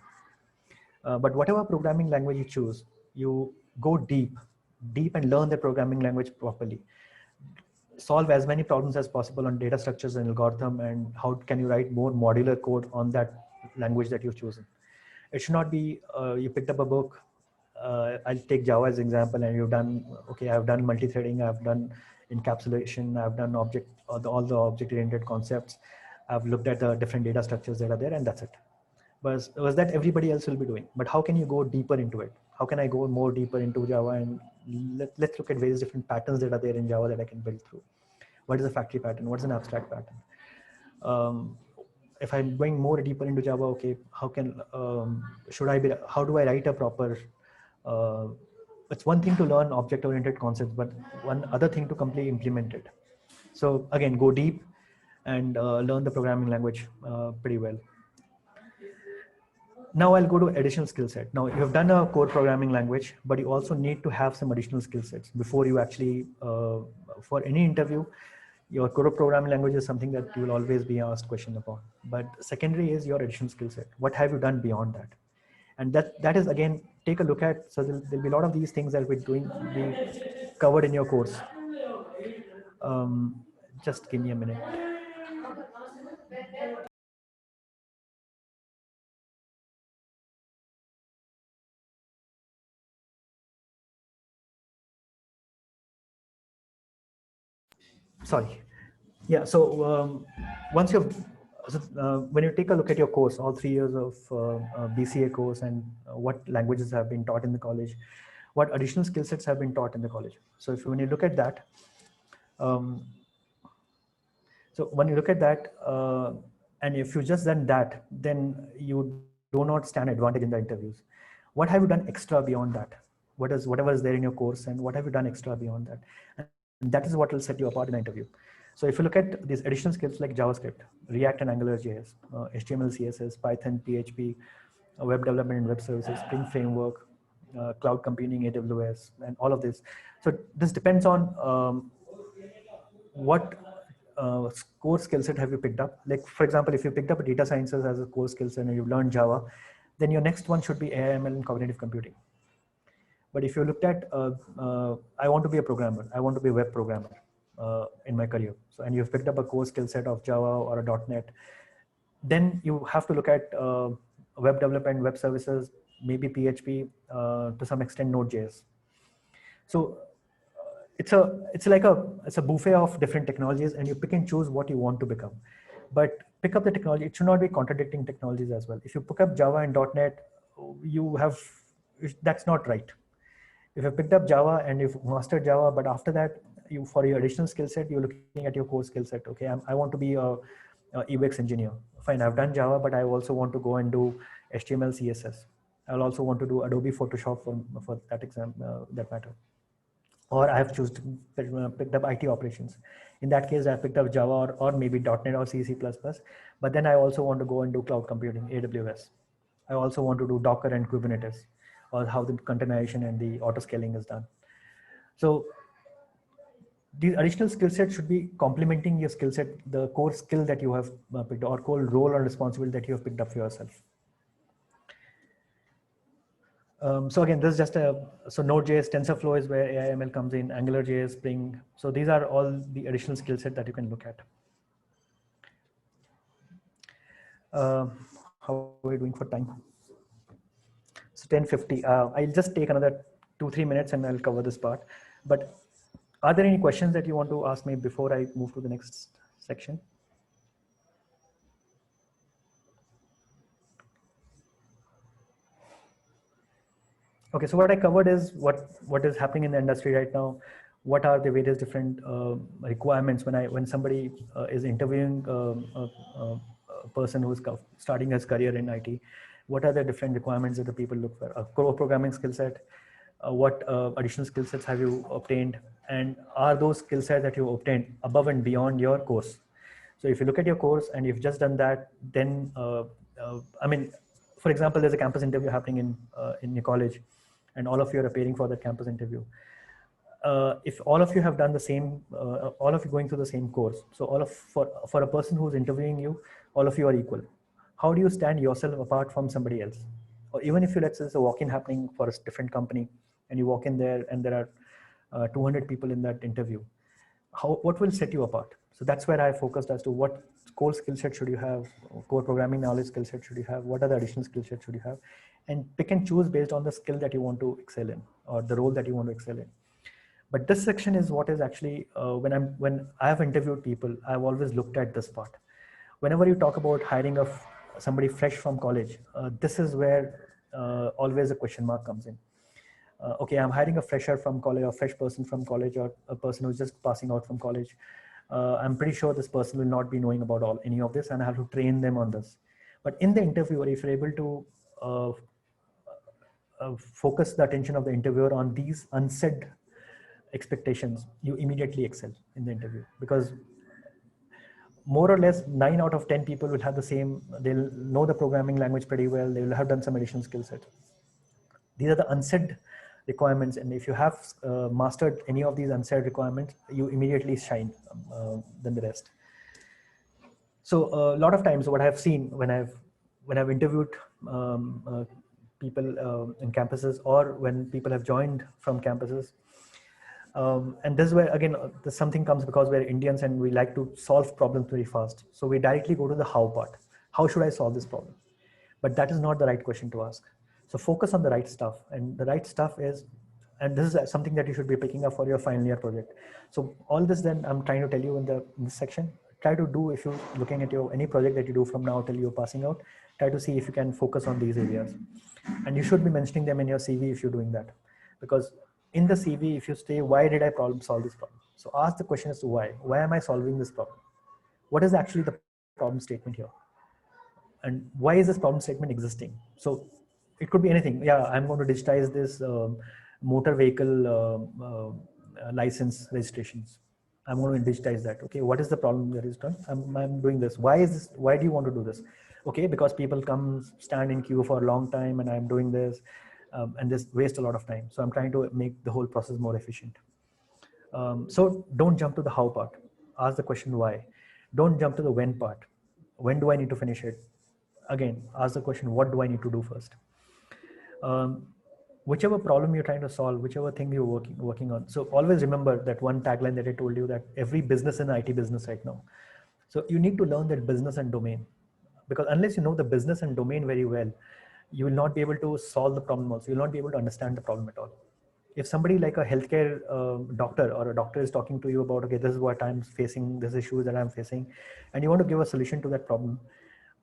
But whatever programming language you choose, you go deep and learn the programming language properly. Solve as many problems as possible on data structures and algorithm, and how can you write more modular code on that language that you've chosen. It should not be you picked up a book. I'll take Java as an example, and you've done, okay, I've done multi-threading, I've done encapsulation, I've done all the object-oriented concepts. I've looked at the different data structures that are there, and that's it. Was that everybody else will be doing. But how can you go deeper into it? How can I go more deeper into Java, and let's look at various different patterns that are there in Java that I can build through. What is a factory pattern? What's an abstract pattern? If I'm going more deeper into Java, okay, how do I write a proper, it's one thing to learn object-oriented concepts, but one other thing to completely implement it. So again, go deep and learn the programming language pretty well. Now I'll go to additional skill set. Now you have done a core programming language, but you also need to have some additional skill sets before you actually, for any interview, your core programming language is something that you will always be asked question about. But secondary is your additional skill set. What have you done beyond that? And that is again, take a look at, so there'll be a lot of these things that we're doing, be covered in your course. Just give me a minute. Sorry. Yeah. So once you've, when you take a look at your course, all 3 years of BCA course, and what languages have been taught in the college, what additional skill sets have been taught in the college. So when you look at that, and if you just done that, then you do not stand advantage in the interviews. What have you done extra beyond that? Whatever is there in your course, and what have you done extra beyond that? And that is what will set you apart in the interview. So if you look at these additional skills like JavaScript, React and AngularJS, HTML, CSS, Python, PHP, web development and web services, Spring Framework, cloud computing, AWS, and all of this. So this depends on what core skill set have you picked up. Like for example, if you picked up data sciences as a core skill set and you've learned Java, then your next one should be AI, ML, and cognitive computing. But if you looked at, I want to be a programmer, I want to be a web programmer in my career. So, and you've picked up a core skill set of Java or a .NET, then you have to look at web development, web services, maybe PHP, to some extent Node.js. So it's a buffet of different technologies, and you pick and choose what you want to become. But pick up the technology. It should not be contradicting technologies as well. If you pick up Java and .NET, that's not right. If you picked up Java and you've mastered Java, but after that, for your additional skill set, you're looking at your core skill set. Okay, I want to be a UX engineer. Fine, I've done Java, but I also want to go and do HTML, CSS. I'll also want to do Adobe Photoshop for that exam, that matter. Or I have picked up IT operations. In that case, I picked up Java or maybe .NET or C++, but then I also want to go and do cloud computing, AWS. I also want to do Docker and Kubernetes, or how the containerization and the auto scaling is done. So these additional skill sets should be complementing your skill set, the core skill that you have picked, or core role or responsibility that you have picked up for yourself. So again, this is just so Node.js, TensorFlow is where AI/ML comes in, AngularJS, Spring. So these are all the additional skill set that you can look at. How are we doing for time? So 10:50. I'll just take another 2-3 minutes and I'll cover this part. But are there any questions that you want to ask me before I move to the next section? Okay, so what I covered is what is happening in the industry right now. What are the various different requirements when somebody is interviewing a person who's starting his career in IT? What are the different requirements that the people look for? A core programming skill set. What additional skill sets have you obtained, and are those skill sets that you obtained above and beyond your course? So if you look at your course and you've just done that, then I mean, for example, there's a campus interview happening in your college, and all of you are appearing for that campus interview. If all of you have done the same, all of you going through the same course, so for a person who's interviewing you, all of you are equal. How do you stand yourself apart from somebody else? Or even if you, let's say there's a walk-in happening for a different company, and you walk in there and there are 200 people in that interview, what will set you apart? So that's where I focused as to what core skill set should you have, core programming knowledge skill set should you have, what are the additional skill sets should you have, and pick and choose based on the skill that you want to excel in, or the role that you want to excel in. But this section is what is actually, when I have interviewed people, I've always looked at this part. Whenever you talk about hiring somebody fresh from college, this is where always a question mark comes in. Okay, I'm hiring a fresher from college, or a fresh person from college, or a person who's just passing out from college. I'm pretty sure this person will not be knowing about any of this, and I have to train them on this. But in the interviewer, if you're able to focus the attention of the interviewer on these unsaid expectations, you immediately excel in the interview. Because more or less 9 out of 10 people will have the same, they'll know the programming language pretty well, they will have done some additional skill set. These are the unsaid requirements, and if you have mastered any of these unsaid requirements, you immediately shine than the rest. So a lot of times what I've seen when I've interviewed people in campuses, or when people have joined from campuses, and this is where again this something comes, because we're Indians and we like to solve problems very fast. So we directly go to the how part. How should I solve this problem? But that is not the right question to ask. So focus on the right stuff, and the right stuff is, and this is something that you should be picking up for your final year project. So all this then I'm trying to tell you in this section, try to do, if you're looking at any project that you do from now till you're passing out, try to see if you can focus on these areas. And you should be mentioning them in your CV if you're doing that. Because in the CV, if you say, why did I solve this problem? So ask the question as to why. Why am I solving this problem? What is actually the problem statement here? And why is this problem statement existing? So it could be anything. Yeah, I'm going to digitize this motor vehicle license registrations. I'm going to digitize that. Okay, what is the problem that is done? I'm doing this. Why is this? Why do you want to do this? Okay, because people stand in queue for a long time, and I'm doing this, and this waste a lot of time. So I'm trying to make the whole process more efficient. So don't jump to the how part. Ask the question why. Don't jump to the when part. When do I need to finish it? Again, ask the question, what do I need to do first? Whichever problem you're trying to solve, whichever thing you're working on. So always remember that one tagline that I told you, that every business in IT business right now. So you need to learn that business and domain, because unless you know the business and domain very well, you will not be able to solve the problem also. You'll not be able to understand the problem at all. If somebody like a healthcare doctor, or a doctor is talking to you about, okay, this is what I'm facing, this issue that I'm facing, and you want to give a solution to that problem,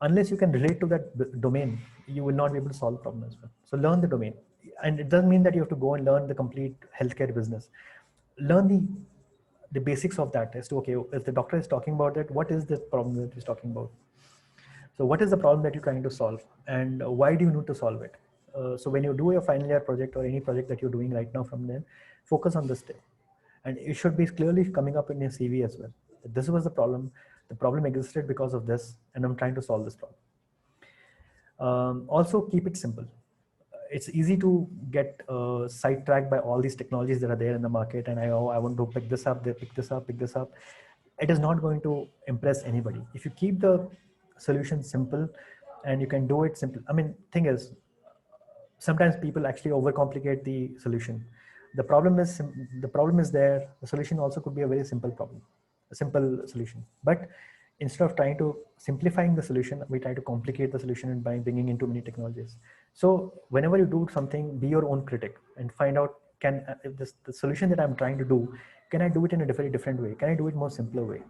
unless you can relate to that domain, you will not be able to solve the problem as well. So learn the domain. And it doesn't mean that you have to go and learn the complete healthcare business. Learn the basics of that as to, okay, if the doctor is talking about that, what is the problem that he's talking about? So what is the problem that you're trying to solve, and why do you need to solve it? So when you do your final year project, or any project that you're doing right now from then, focus on this step. And it should be clearly coming up in your CV as well. This was the problem. The problem existed because of this, and I'm trying to solve this problem. Also, keep it simple. It's easy to get sidetracked by all these technologies that are there in the market, and I want to pick this up, pick this up. It is not going to impress anybody. If you keep the solution simple and you can do it simple. I mean, thing is, sometimes people actually overcomplicate the solution. The problem is there. The solution also could be a very simple problem, a simple solution. But instead of trying to simplifying the solution, we try to complicate the solution by bringing in too many technologies. So whenever you do something, be your own critic and find out, if the solution that I'm trying to do, can I do it in a very different way? Can I do it more simpler way?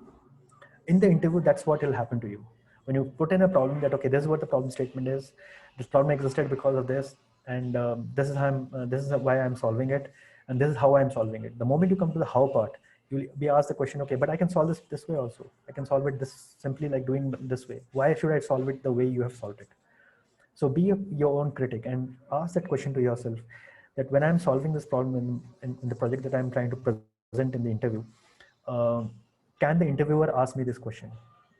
In the interview, that's what will happen to you. When you put in a problem that, okay, this is what the problem statement is. This problem existed because of this, and this is why I'm solving it, and this is how I'm solving it. The moment you come to the how part, you'll be asked the question, okay, but I can solve this way also. I can solve it this simply, like doing this way. Why should I solve it the way you have solved it? So be your own critic and ask that question to yourself, that when I'm solving this problem in the project that I'm trying to present in the interview, can the interviewer ask me this question,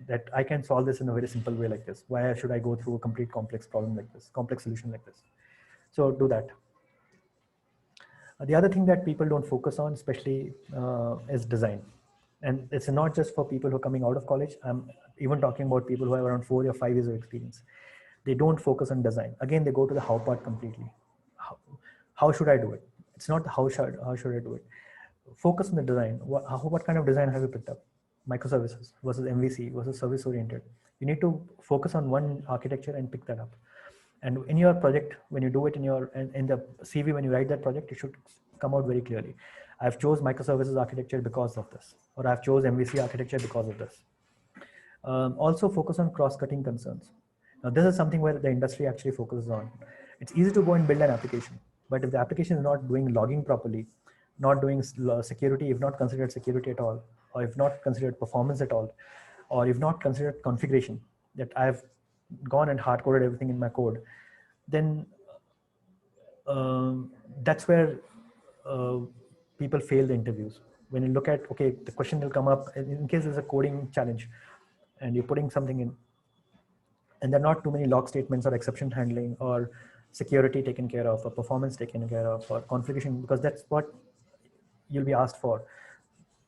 that I can solve this in a very simple way like this? Why should I go through a complete complex problem like this, complex solution like this? So do that. The other thing that people don't focus on, especially, is design. And it's not just for people who are coming out of college. I'm even talking about people who have around 4 or 5 years of experience. They don't focus on design. Again, they go to the how part completely. How should I do it? It's not how should I do it. Focus on the design. What kind of design have you picked up? Microservices versus MVC versus service oriented. You need to focus on one architecture and pick that up. And in your project, when you do it in the CV, when you write that project, it should come out very clearly. I've chose microservices architecture because of this, or I've chose MVC architecture because of this. Also focus on cross-cutting concerns. Now, this is something where the industry actually focuses on. It's easy to go and build an application, but if the application is not doing logging properly, not doing security, if not considered security at all, or if not considered performance at all, or if not considered configuration, that I've gone and hard-coded everything in my code, then that's where people fail the interviews. When you look at, okay, the question will come up in case there's a coding challenge. and you're putting something in, and there are not too many log statements or exception handling or security taken care of or performance taken care of or configuration, because that's what you'll be asked for.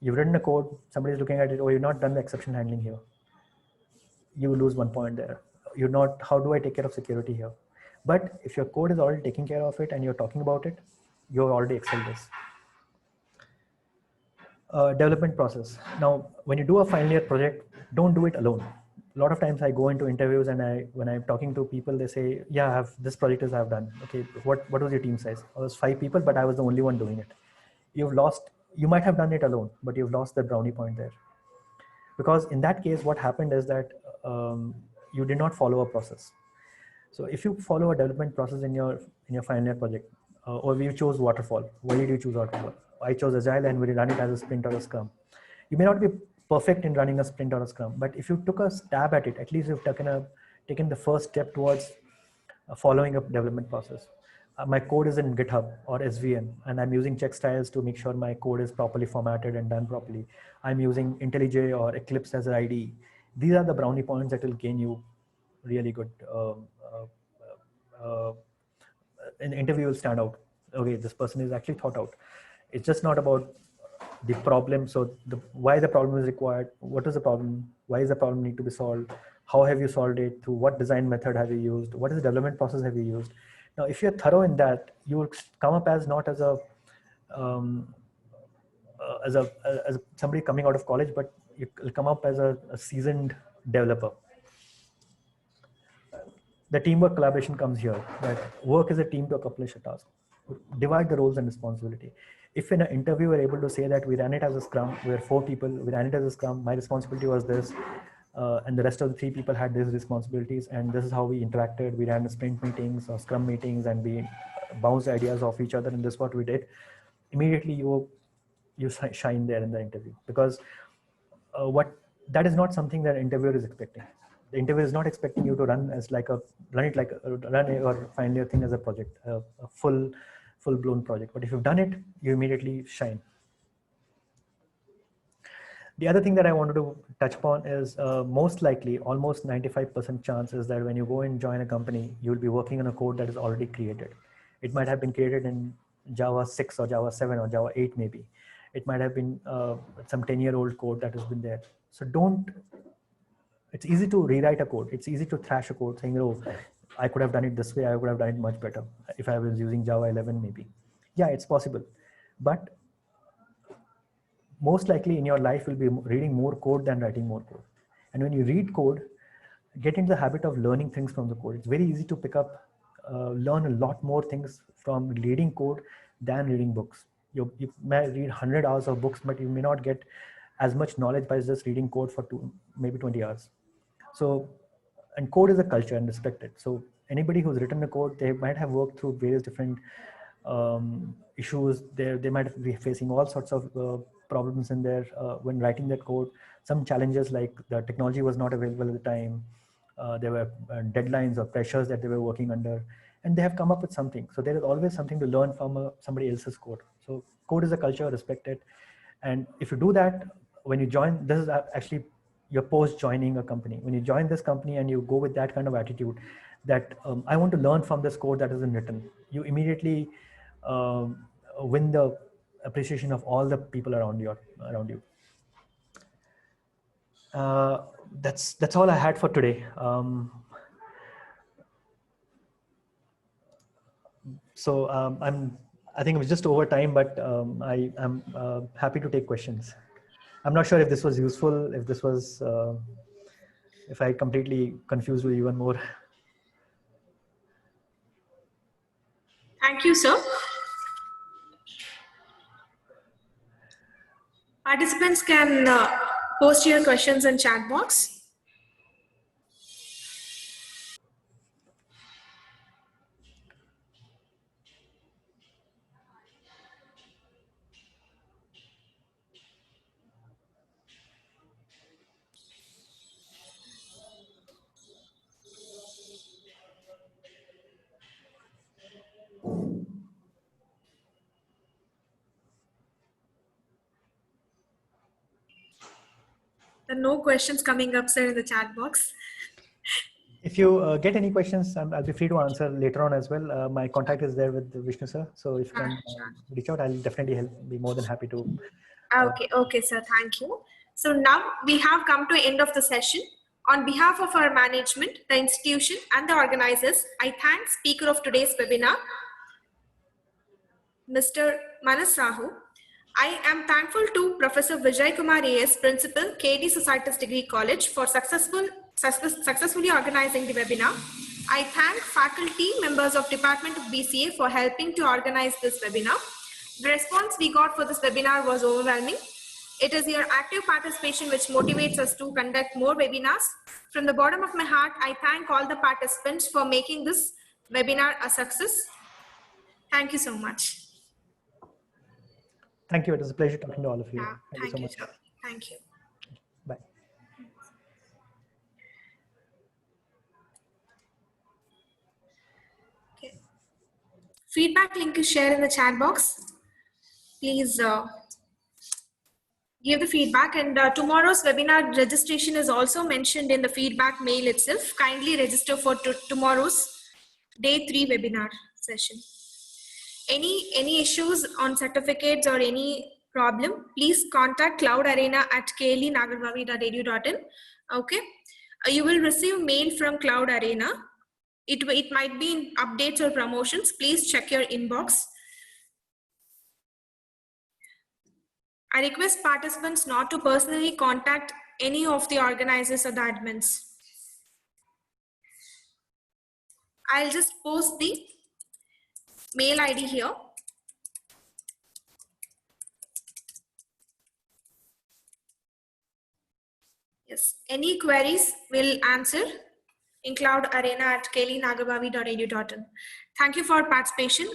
You've written a code, somebody's looking at it, oh, you've not done the exception handling here. You lose 1 point there. You're not, how do I take care of security here? But if your code is already taking care of it and you're talking about it, you've already excelled this. Development process. Now, when you do a final year project, don't do it alone. A lot of times I go into interviews and when I'm talking to people, they say, yeah, I have this project is I've done. Okay, what was your team size? I was 5 people, but I was the only one doing it. You've lost, you might have done it alone, but you've lost the brownie point there. Because in that case, what happened is that you did not follow a process. So if you follow a development process in your final year project, or you chose waterfall, why did you choose waterfall? I chose agile and we run it as a sprint or a scrum. You may not be perfect in running a sprint or a scrum, but if you took a stab at it, at least you've taken the first step towards following a development process. My code is in GitHub or SVN, and I'm using check styles to make sure my code is properly formatted and done properly. I'm using IntelliJ or Eclipse as an IDE. These are the brownie points that will gain you really good. An interview will stand out. Okay, this person is actually thought out. It's just not about the problem. So why the problem is required, what is the problem, why is the problem need to be solved, how have you solved it, through what design method have you used, what is the development process have you used. Now, if you're thorough in that, you will come up as not as a as somebody coming out of college, but you will come up as a seasoned developer. The teamwork collaboration comes here, that work as a team to accomplish a task. Divide the roles and responsibility. If in an interview we're able to say that we ran it as a scrum, we're 4 people, we ran it as a scrum, my responsibility was this, and the rest of the 3 people had these responsibilities, and this is how we interacted. We ran sprint meetings or scrum meetings, and we bounced ideas off each other, and this is what we did. Immediately you shine there in the interview, because what that is not something that interviewer is expecting. The interviewer is not expecting you to run your final year thing as a project, a full blown project. But if you've done it, you immediately shine. The other thing that I wanted to touch upon is most likely, almost 95% chance is that when you go and join a company, you'll be working on a code that is already created. It might have been created in Java 6 or Java 7 or Java 8 maybe. It might have been some 10-year-old code that has been there. So it's easy to rewrite a code. It's easy to thrash a code saying, oh, I could have done it this way. I would have done it much better if I was using Java 11 maybe. Yeah, it's possible. But most likely in your life you'll be reading more code than writing more code. And when you read code, get into the habit of learning things from the code. It's very easy to pick up, learn a lot more things from reading code than reading books. You may read 100 hours of books, but you may not get as much knowledge by just reading code for maybe 20 hours. So, and code is a culture and respected. So anybody who's written a code, they might have worked through various different issues. They might be facing all sorts of problems in there when writing that code. Some challenges like the technology was not available at the time. There were deadlines or pressures that they were working under, and they have come up with something. So there is always something to learn from somebody else's code. So code is a culture, respect it. And if you do that, when you join, this is actually your post joining a company. When you join this company and you go with that kind of attitude, that I want to learn from this code that has been written, you immediately win the appreciation of all the people around you. That's all I had for today. I think it was just over time, but I'm happy to take questions. I'm not sure if this was useful, if I completely confused you even more. Thank you, sir. Participants can post your questions in chat box. There are no questions coming up, sir, in the chat box. If you get any questions, I'll be free to answer later on as well. My contact is there with Vishnu sir. So if you can reach out, I'll definitely be more than happy to. Okay, sir. Thank you. So now we have come to the end of the session. On behalf of our management, the institution and the organizers, I thank speaker of today's webinar, Mr. Manas Sahu. I am thankful to Professor Vijay Kumar AS, Principal, KD Societies Degree College, for successfully organizing the webinar. I thank faculty members of Department of BCA for helping to organize this webinar. The response we got for this webinar was overwhelming. It is your active participation which motivates us to conduct more webinars. From the bottom of my heart, I thank all the participants for making this webinar a success. Thank you so much. Thank you. It was a pleasure talking to all of you. Yeah, Thank you so much. Sir. Thank you. Bye. Okay. Feedback link is shared in the chat box. Please give the feedback, and tomorrow's webinar registration is also mentioned in the feedback mail itself. Kindly register for tomorrow's day 3 webinar session. Any issues on certificates or any problem, please contact cloudarena@klinagarvavi.edu.in. Okay, you will receive mail from Cloud Arena. It might be in updates or promotions. Please check your inbox. I request participants not to personally contact any of the organizers or the admins. I'll just post the mail ID here. Yes, any queries will answer in cloudarena@klinagarvavi.edu.in. Thank you for participation.